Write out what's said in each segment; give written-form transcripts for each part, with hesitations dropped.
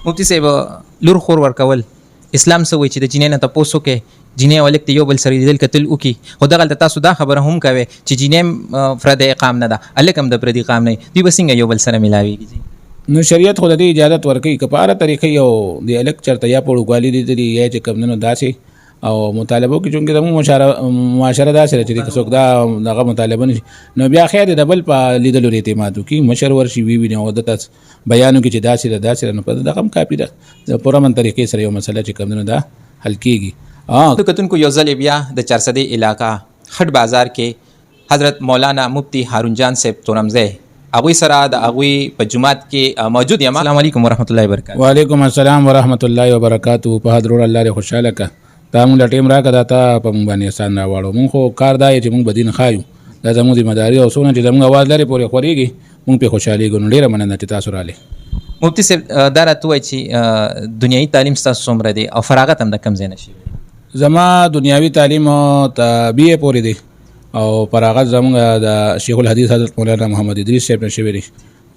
مفتي صاحب لور خور ورکول اسلام څه وایي چې د جینۍ نه تپوس وکړي جینۍ ولک ته یو بل سره لیدل کتل وکړي خو دغلته تاسو دا خبره هم کوئ چې جینۍ فرد اقام نه ده هلک هم د پردي اقام نه دوی به څنګه یو بل سره میلاویږي نو شریعت خو د دې اجازت ورکوي که په هره طریقې یو د هلک چېرته یا په وړوکوالي لیدلي یا چې کوم نه نو داسې او مطالبو کې چونکې زموږ معاشره داسې ده چې څوک دا دغه مطالبه نه شي نو بیا خیر دی د بل په لیدلو اعتماد وکړي مشر ورشي وویني او دته بیان وکړي چې داسې ده داسې ده نو په دغه هم کافي ده د پوره من طریقې سره یو مسله چې کوم نه دا حل کېږي. تو کتونکو یو ځل بیا د چارسدې علاقه خټ بازار کې حضرت مولانا مفتی هارون جان صاحب تورمزی هغوی سره د هغوی په جومات کې موجود یم. السلام علیکم ورحمت الله وبرکاتہ. وعلیکم السلام ورحمت الله وبرکاتہ. په حضرت الله لري خوشاله کا دا مونږ ټیم راکړه دا ته په مونږ باندې احسان راوړو مونږ خو کار دا چې مونږ بدین خایو دا زموږ ذمہ داری او څونه چې زموږ आवाज لري پورې خوريږي مونږ په خوشحالي ګونو ډیره مننه چې تاسو رااله. مفتی صاحب دا راته وایي چې دنیوي تعلیم ستاسو څومره دی او فراغت هم د کوم ځای نه شوی؟ زما دنیوي تعلیم ته BA پورې دی او فراغت زموږ د شیخ الحدیث حضرت مولانا محمد ادریس صاحب نه شوی دی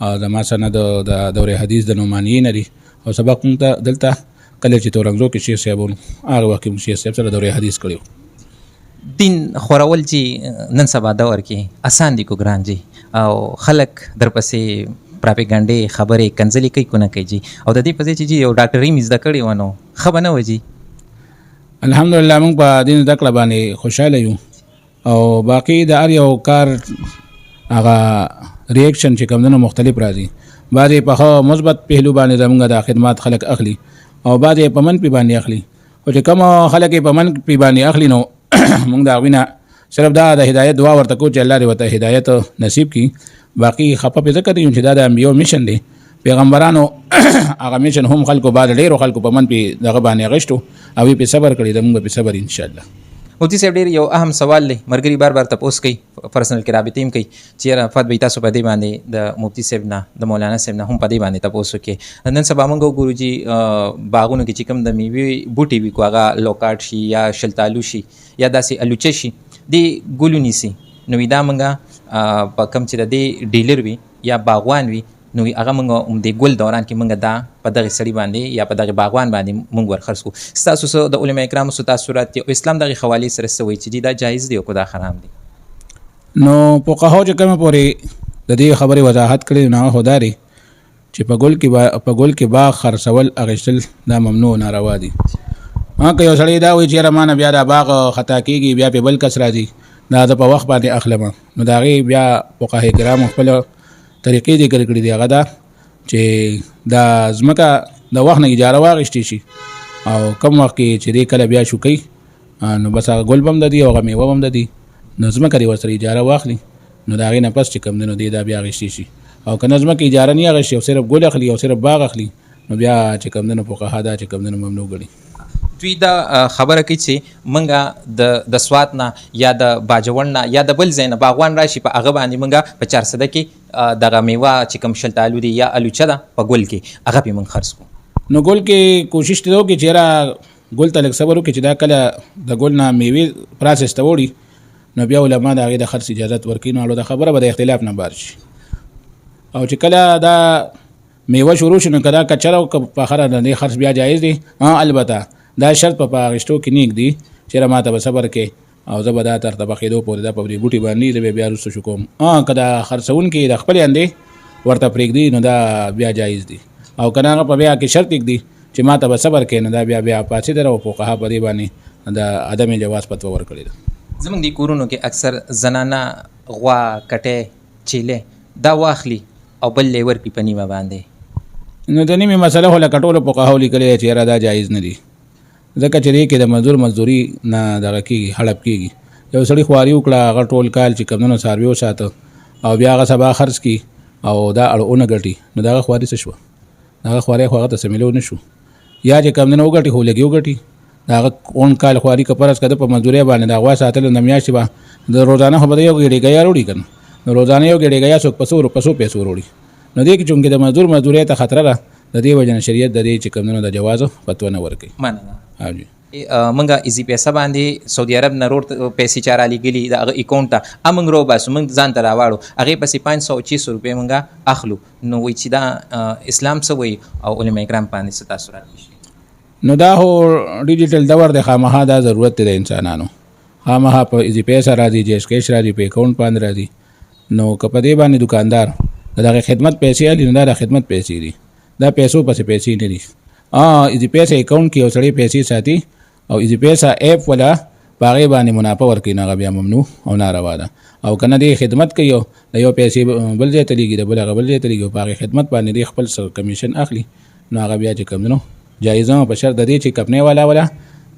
او زما سند د دوره حدیث د نعمانیې نه دی او سبق مونږ ته دلته کله چې تورنګزو کې شیخ صاحب هغه وخت کې شیخ صاحب سره دوره حدیث کړیو. دین خورول چې نن سبا دور کې آسان دي کو ګران جی او خلک درپسې پراپګانډې خبرې کنځلې کوي کو نه کوي جی او د دې په ځای چې جی یو ډاکټري مې زده کړې ونه ښه به نه وه جی. الحمدلله موږ په دین زده کړه باندې خوشحاله یو او باقي د هر یو کار هغه ریاکشن چې کوم نه مختلف راځي بعضې په ښه مثبت پهلو باندې زموږ د خدمات خلک اخلي او بعضې په منفي باندې اخلي او چې کوم خلک یې په منفي باندې اخلي نو موږ د هغوی نه صرف دا د هدایت دعا ورته کوو چې الله دې ورته هدایت نصیب کړي باقي خفه پې ځکه دی چې دا د انبیاو میشن دی پیغمبرانو هغه میشن هم خلکو بعد ډېرو خلکو په منفي دغه باندې اغېشتو او یې پې صبر کړي د موږ به پې صبر انشاءالله. مفتی صاحب ډېر یو اهم سوال دی ملګري بار بار تپوس کوي پرسنل کې رابطې هم کوي چې یاره فات به تاسو په دې باندې د مفتی صاحب نه د مولانا صاحب نه هم په دې باندې تپوس وکړي. نن سبا موږ وګورو چې باغونو کې چې کوم د میوې بوټي وي کو هغه لوکاټ شي یا شلتالو شي یا داسې الوچه شي دې ګلو نیسي نو دا موږ په کوم چې د دې ډیلر وي یا باغوان وي نو هغه موږ هم د ګل دوران کې موږ دا په دغه سړي باندې یا په دغه باغوان باندې موږ ورخرڅ کړو. ستاسو څه د علما کرامو څه تاثرات دي او اسلام دغه حوالې سره څه وایي چې دا جایز دی او که دا حرام دی؟ نو فقهاو چې کومه پورې د دې خبرې وضاحت کړې نو هغه دا دی چې په ګل کې باغ خرڅول اخیستل دا ممنوع ناروا دي. که یو سړی دا وایي چې یاره ما نه بیا دا باغ خطا کېږي بیا پې بل کس راځي دا زه په وخت باندې اخلم نو د هغې بیا فقهاء کرامو خپله طریقې ذکر کړي دي هغه دا چې دا ځمکه د وخت نه اجاره واخیستې شي او کم وخت کې چې دی کله بیا شوکوي نو بس هغه ګل به هم د دي او هغه میوه به هم د دي نو ځمکه دې ورسره اجاره واخلي نو د هغې نه پس چې کوم دی نو دی دا بیا اخیستې شي او که نه ځمکه اجاره نه اخیستې او صرف ګل اخلي او صرف باغ اخلي نو بیا چې کوم دی نو فقها دا چې کوم دی نو ممنوع ګڼي. دوی دا خبره کوي چې موږ د سوات نه یا د باجوړ نه یا د بل ځای نه باغوان راشي په هغه باندې موږ په 400 کې دغه میوه چې کوم شلتالو دی یا الوچه ده په ګل کې هغه پې موږ خرڅ کړو. نو ګل کې کوشش دې وکړي چې یاره ګل ته لږ صبر وکړي چې دا کله د ګل نه میوې پروسس ته وړي نو بیا علما د هغې د خرڅ اجازت ورکوي نو اړو د خبره به د اختلاف نه بار شي او چې کله دا میوه شروع شي نو که دا کچره او که پخره د دې خرڅ بیا جایز دی. البته دا شرط په اخیستو کې نیک دی چې ما ته به صبر کې او زه به دا تر طبقېدو پورې دا په دې بوټي باندې زه به بیا وروسته شو کوم. که دا خرڅونکي د خپلې اندې ورته پرېږدي نو دا بیا جایز دی او که نه هغه په بیا کې شرط ایږدي چې ما ته به صبر کې نو دا بیا پاڅېدل او فقها په دې باندې د عدم جواز فتوا ورکړې ده. زموږ د کورونو کې اکثر زنانه غوا کټې چیلې دا واخلي او بل یې ورکړي په نیمه باندې نو د نیمې مسله خو له کټولو فقهاو لیکلې چې یاره دا جایز نه دي ځکه چې دې کې د مزدوري نه دغه کېږي هړپ کېږي. یو سړي خواري وکړه هغه ټول کال چې کومونه څاروي وساته او بیا هغه سبا خرڅ کړي او دا اړ ونه ګټي نو د هغه خواري څه شوه د هغه خواري خو هغه ته څه میلو نه شو یا چې کومونه وګټي خو لږې وګټي د هغه اون کال خواري که فرض کړه په مزدورۍ باندې د غوا ساتلو د میاشتې به د روزانه خو به یو ګېډۍ ګیا وړي که نه نو روزانه یو ګېډۍ ګیا څوک په څو پیسو وړي نو دې کې چونکې د مزدورۍ ته خطره ده د دې وجه نه شریعت د دې چې کومونه د جواز فتوا نه ورکوي. مننه. منګه ایزی پیسې باندې سعودي عرب نه روډ پیسې چاره لګلی د هغه اکاونټ ته امنګ رو باسو موږ ځان ته راواړو هغه پسې 500 روپۍ منګه اخلو نو وای چې دا اسلام څه وای او علماء کرام باندې څه تاثیرات شي نو دا هو ډیجیټل دور د خامخا دا ضرورت دی د انسانانو خامخا په ایزی پیسې راځي جیس کیش راځي په اکاونټ باندې راځي نو که په دې باندې دکاندار دغه خدمت پیسې الی نه دا خدمت پیسې دي دا پیسو پسې پیسې نه دي ایزی پیسې اکاونټ کې یو سړی پیسې ساتي او ایزی پیسې اپ ولا باغې باندې منافع ورکوي نه بیا ممنوع او ناروا ده او کنه دې خدمت کوي د یو پیسې بل ځای ته لګي د بل هغه بل ځای ته لګي باغې خدمت باندې دې خپل سر کمیشن اخلي نو هغه بیا چې کم نو جایزه په شرط د دې چې کپنې والا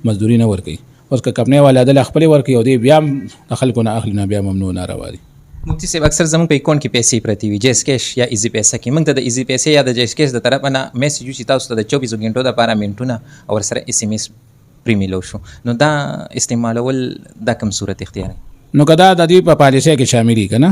مزدوري نه ورکوي اوس که کپنې والا د خپل ورکوي او دې بیا خلکو نه اخلي نه بیا ممنوع ناروا دي مفتی صاحب اکثر زموږ په اکاونټ کې پیسې پرتی وي جیس کیش یا ایزی پیسې کې موږ ته د ایزی پیسې یا د جیس کیش د طرف نه میسج چې تاسو ته د 24 غنټو لپاره منټونه او سره اس ام اس پریمیلو شو نو دا استعمالول دا کوم صورت اختیار نو کدا د دې په پالیسي کې شاملې کنا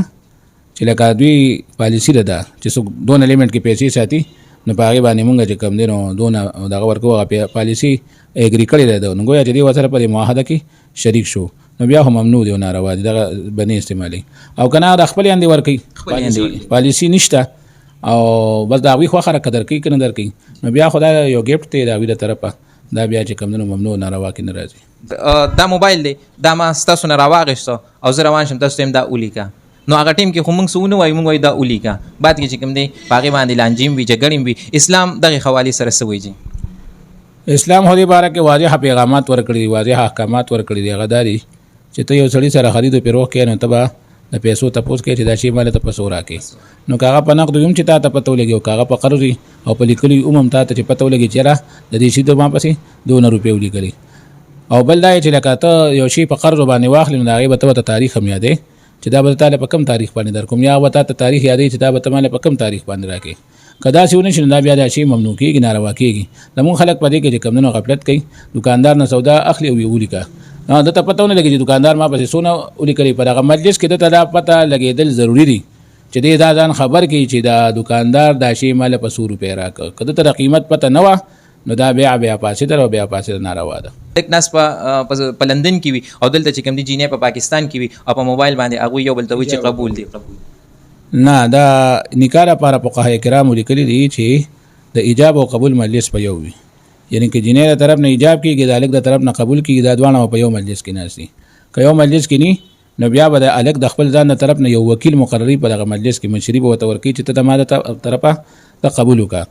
چې لکه دوی پالیسي ده چې څو دون الیمنٹ کې پیسې ساتي نو په هغه باندې مونږ چې کم دي نو دون دغه ورکو پالیسي اګری کړی ده نو ګویا چې دې وسره په معاهده کې شریک شو نو بیا هم ممنوع دی ناروا دي دغه بنې استعمالي او کنه د خپل اندي ورکي پالیسي نشته او بس دا وی خو خره قدر کوي کنه درکې نو بیا خدای یو گیفت ته دا وی د طرفه دا بیا چې کوم نو ممنوع ناروا کې ناراضي دا موبایل دی دا ما ستاسو نه راواغښتو او زه روان شم تاسو ته دا اولیکا نو هغه ټیم کې خو موږ سونه وای موږ وای دا اولیکا بعد کې چې کوم دی باغې باندې لانجیم وی جګړیم وی اسلام دغه حواله سره سوي جی اسلام هدي باره کې واضح پیغامات ورکړي واضح احکامات ورکړي دی غداري چې ته یو سړی سره خرید او پیروخ کې نه تبا د پیسو تپوس کې چې دا شی مال ته پسو راکې نو کاغه په نقد یم چې تا ته پته ولګي او کاغه په قرض او په لیکلي تا ته چې پته ولګي چې را د دې شی د ما پسې 2 روپۍ ولګي او بل دا چې لکه ته یو شی په قرض باندې واخلې نو هغه به ته تاریخ هم یادې چې دا به تعالی په کم تاریخ باندې در کوم یا وتا ته تاریخ یادې چې دا به تعالی په کم تاریخ باندې راکې کدا سیونه شنه دا بیا دا شی ممنوع کیږي ناروا کیږي زمون خلک په دې کې چې کم نه غفلت کوي دکاندار نه سودا اخلي او یولي کا دا ته پته نه لګي چې دکاندار ما پسې سونه ولي کوي پر هغه مجلس کې ته دا پته لګېدل ضروری دي چې دې دا ځان خبر کی چې دا دکاندار دا شی مال په 100 روپۍ راک کده ته قیمت پته نه و نو دا بیا پاسې در او بیا پاسې ناروا ده یک ناس په لندن کې وي او دلته چې کوم دي جینې په پاکستان کې وي او په موبایل باندې هغه یو بل ته وی چې قبول دي نه دا نکاح لپاره فقهای کرام لیکلي دي چې د ایجاب او قبول مجلس په یو وي یعنی چې جینې له طرف نه ایجاب کیږي د الګ د طرف نه قبول کیږي دا دوه په یو مجلس کې ناشتي که یو مجلس کې ني نو بیا به د الګ د خپل ځان طرف نه یو وکیل مقرري په دغه مجلس کې مشري به وته ورکی چې ته د ماده طرفه ته قبول وکا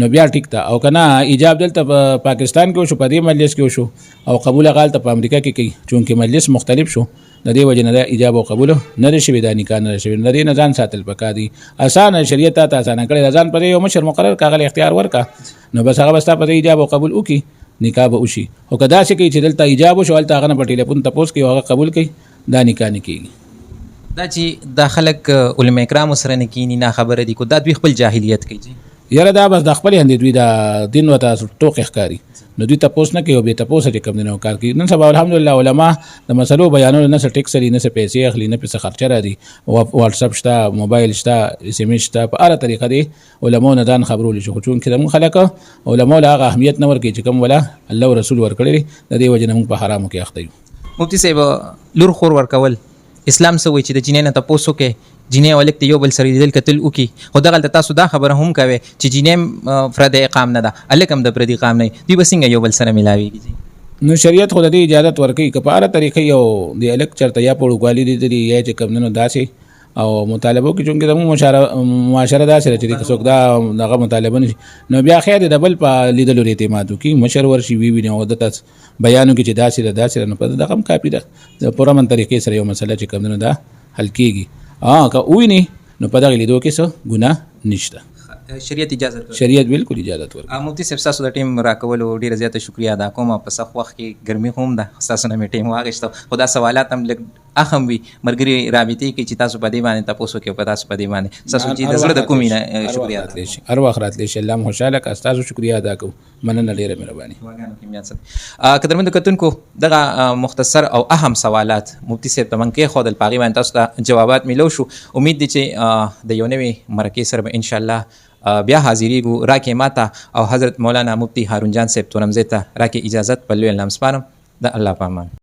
نو بیا ټیک تا او کنه ایجاب دلته په پاکستان کې شو په دې مجلس کې شو او قبول غالته په امریکا کې کوي چونکه مجلس مختلف شو د دې وجه نه د ایجاب او قبول نه شي د نکاح نه شي نه دې نه ځان ساتل پکادي اسانه شریعت ته اسانه کړي ځان پر یو مشر مقرر کاغل اختیار ورکا نو بس هغه بستا په ایجاب او قبول وکي نکاح به وشي او کدا چې کې چې دلته ایجاب شو هلته هغه په ټلیفون تاسو کې هغه قبول کړي دا نکاح نه کیږي دا چې د خلک علماء کرام سره نه کینی نه خبره دي کو دا دوی خپل جاهلیت کوي یاره دا بس د خپل هندي دوی دا دین وته ټوک ښکاری نو دوی تاسو نه کوي او به تاسو ته کوم نه کار کوي نن سبا الحمدلله علما د مسلو بیانونه نه څه ټیکس لري نه څه پیسې اخلي نه پیسې خرچه را دي واتس اپ شته موبایل شته اس ام اس شته په اړه طریقه دي علما نه ځان خبرول شي خو چون کې موږ خلک علما له هغه اهمیت نه ورکړي چې کوم ولا الله رسول ورکړي د دې وجه نه موږ په حرامو کې اخته یو مفتی صاحب لور خور ورکول اسلام څه وایي چې د جنې نه تاسو کې جنې ولکت یو بل سره لیدل کتل وکي خو دغه تاسو دا خبره هم کوي چې جنې فرد اقام نه ده الکم د فرد اقام نه دی بسنګ یو بل سره ملاويږي نو شریعت خو د دې اجازه ورکړي کپاره طریقې یو د الک چرته یا پړوګوالي دي یا چې کم نه داسې او مطالبه کې چونکه د معاشره داسې چې څوک دا دغه مطالبه نشي نو بیا خیر د بل په لیدلو اعتماد وکي مشر ورشي وی نه او د تاسو بیانو کې چې داسې نه په دغه کافي ده د پرمن طریقې سره یو مسله چې کم نه ده حل کیږي که ویني نو په دغه لیدو کې څه ګناه نشته شریعت اجازه ورکړي شریعت بالکل اجازه ورکړي مفتی صاحب تاسو د ټیم راکولو ډیره زیاته شکریا ادا کوم په سخت وخت کې ګرمي هم ده تاسو نه می ټیم واغښتو خدا سوالات هم اخم وي ملګري رابطې کوي چې تاسو په دې باندې تاسو کې په تاسو په دې باندې تاسو چې د زړه د کومې نه شکریا ادا راتلی شي هر وخت راتلی شي الله مو خوشحاله کړه تاسو شکریا ادا کوو مننه ډیره مهرباني قدرمنو کتونکو دغه مختصر او اهم سوالات مفتي صاحب ته منکې خودل پاغي باندې تاسو ته جوابات ملو شو امید دي چې د یو نوې مرکې سره به ان شاء الله بیا حاضریږو راکې ماته او حضرت مولانا مفتی هارون جان صاحب تورمزی ته راکې اجازت په لوی نام سپارم د الله په امان